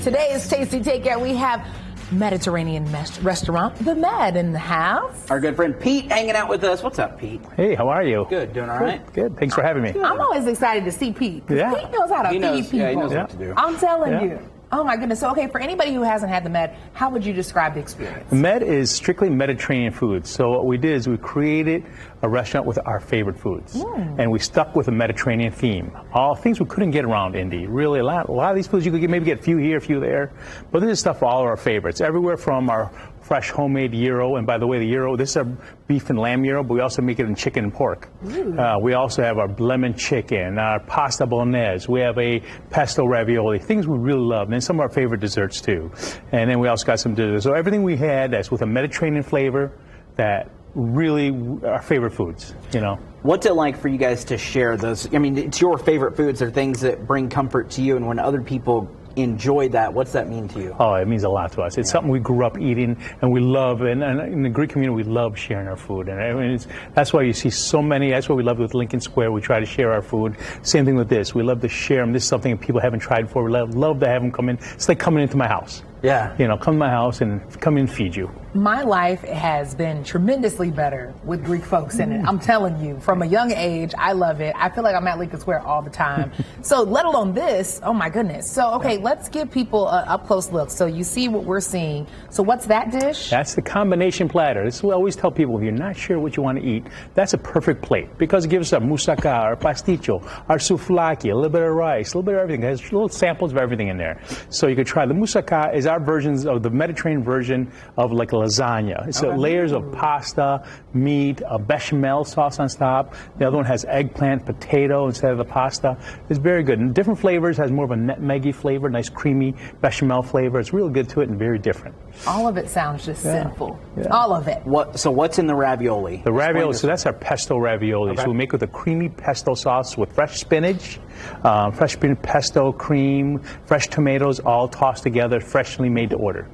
Today's Tasty Takeout, we have Mediterranean restaurant, The Med, in the house. Our good friend Pete hanging out with us. What's up, Pete? Hey, how are you? Good, doing all right? Good. Thanks for having me. I'm always excited to see Pete. Yeah. Pete knows how to feed people. Yeah, he knows what to do. I'm telling you. Oh my goodness. So, okay, for anybody who hasn't had The Med, how would you describe the experience? The Med is strictly Mediterranean food. So what we did is we created a restaurant with our favorite foods. And we stuck with a Mediterranean theme. All things we couldn't get around Indy. Really, a lot of these foods you could maybe get a few here, a few there. But this is stuff for all of our favorites. Everywhere from our fresh homemade gyro, and by the way, the gyro, this is our beef and lamb gyro, but we also make it in chicken and pork. We also have our lemon chicken, our pasta bolognese. We have a pesto ravioli, things we really love, and some of our favorite desserts too. And then we also got some desserts. So everything we had that's with a Mediterranean flavor, that really our favorite foods, you know. What's it like for you guys to share those? I mean, it's your favorite foods. They're things that bring comfort to you, and when other people enjoy that, what's that mean to you? Oh, it means a lot to us. It's something we grew up eating and we love, and in the Greek community we love sharing our food, and I mean, that's why you see so many. That's what we love with Lincoln Square. We try to share our food. Same thing with this. We love to share them. This is something people haven't tried before. We love to have them come in. It's like coming into my house. Yeah. You know, come to my house and come in and feed you. My life has been tremendously better with Greek folks in it. I'm telling you, from a young age, I love it. I feel like I'm at Lincoln Square all the time. So let alone this, oh my goodness. So, okay, let's give people an up-close look. So you see what we're seeing. So what's that dish? That's the combination platter. This is what I always tell people, if you're not sure what you want to eat, that's a perfect plate, because it gives us our moussaka, our pasticcio, our souvlaki, a little bit of rice, a little bit of everything. It has little samples of everything in there. So you could try the moussaka. Is our versions of the Mediterranean version of like a lasagna. It's layers of pasta, meat, a bechamel sauce on top. The other one has eggplant, potato instead of the pasta. It's very good. And different flavors, has more of a nutmeggy flavor, nice creamy bechamel flavor. It's real good to it and very different. All of it sounds just sinful. All of it. So what's in the ravioli? The ravioli, so that's our pesto ravioli. So we make with a creamy pesto sauce with fresh spinach, pesto cream, fresh tomatoes, all tossed together, freshly made to order.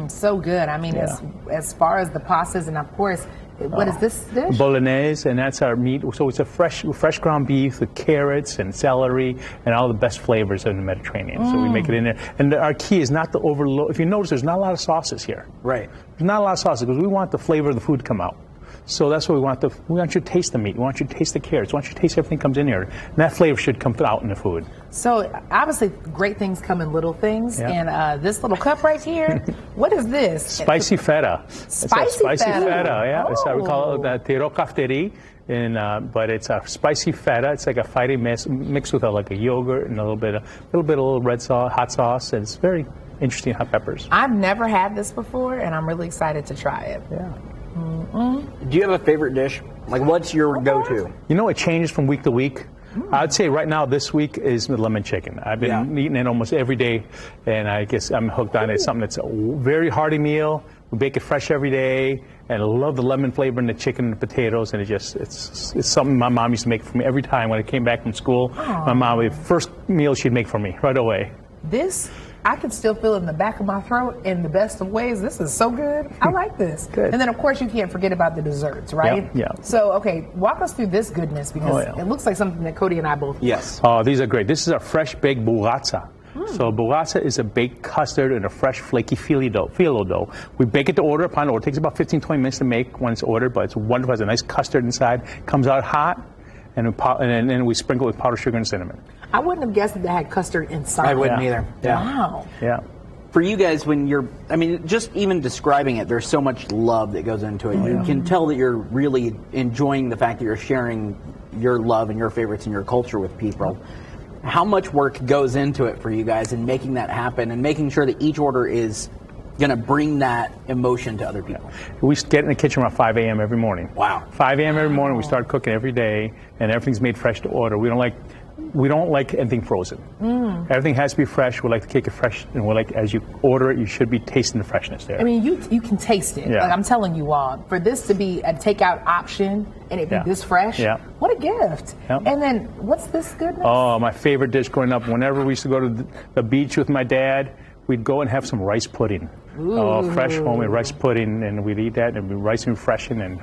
So good. I mean, as far as the pastas, and of course, what is this dish? Bolognese, and that's our meat. So it's a fresh ground beef with carrots and celery and all the best flavors of the Mediterranean. So we make it in there. And our key is not to overload. If you notice, there's not a lot of sauces here. Right. There's not a lot of sauces because we want the flavor of the food to come out. So that's what we want. We want you to taste the meat. We want you to taste the carrots. We want you to taste everything comes in here. And that flavor should come out in the food. So obviously, great things come in little things. And this little cup right here, what is this? Spicy feta. Spicy feta. Yeah. It's we call it the tiro kafteri. But it's a spicy feta. It's like a fighting mixed with like a yogurt and a little bit of red sauce, hot sauce, and it's very interesting. Hot peppers. I've never had this before, and I'm really excited to try it. Yeah. Do you have a favorite dish? Like, what's your go-to? You know, it changes from week to week. I'd say right now, this week is the lemon chicken. I've been eating it almost every day, and I guess I'm hooked on it. It's something that's a very hearty meal. We bake it fresh every day, and I love the lemon flavor in the chicken and the potatoes, and it's something my mom used to make for me every time when I came back from school. My mom, the first meal she'd make for me right away. This, I can still feel it in the back of my throat in the best of ways. This is so good. I like this. Good. And then, of course, you can't forget about the desserts, right? Yeah. So, okay, walk us through this goodness, because it looks like something that Cody and I both Yes. Oh, these are great. This is our fresh baked buratsa. So buratsa is a baked custard and a fresh flaky phyllo dough. We bake it to order upon order. It takes about 15-20 minutes to make when it's ordered, but it's wonderful. It has a nice custard inside. Comes out hot, and then we sprinkle it with powdered sugar and cinnamon. I wouldn't have guessed that they had custard inside. I wouldn't either. Yeah. Wow. Yeah. For you guys, when you're, I mean, just even describing it, there's so much love that goes into it. You can tell that you're really enjoying the fact that you're sharing your love and your favorites and your culture with people. How much work goes into it for you guys in making that happen and making sure that each order is going to bring that emotion to other people? We get in the kitchen around 5 a.m. every morning. Wow. 5 a.m. every morning, we start cooking every day, and everything's made fresh to order. We don't like anything frozen. Everything has to be fresh. We like to keep it fresh, and we like, as you order it, you should be tasting the freshness there. I mean, you can taste it. Yeah. Like, I'm telling you all, for this to be a takeout option and it be this fresh, what a gift. And then, what's this goodness? Oh, my favorite dish growing up. Whenever we used to go to the beach with my dad, we'd go and have some rice pudding. Fresh homemade rice pudding, and we'd eat that, and it'd be rice and refreshing, and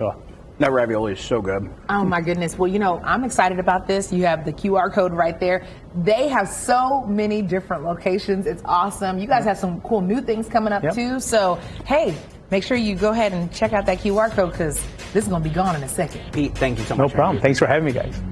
That ravioli is so good. Oh my goodness. Well, you know, I'm excited about this. You have the QR code right there. They have so many different locations. It's awesome. You guys have some cool new things coming up too. So, hey, make sure you go ahead and check out that QR code because this is going to be gone in a second. Pete, thank you so No much. problem. Thanks for having me, guys.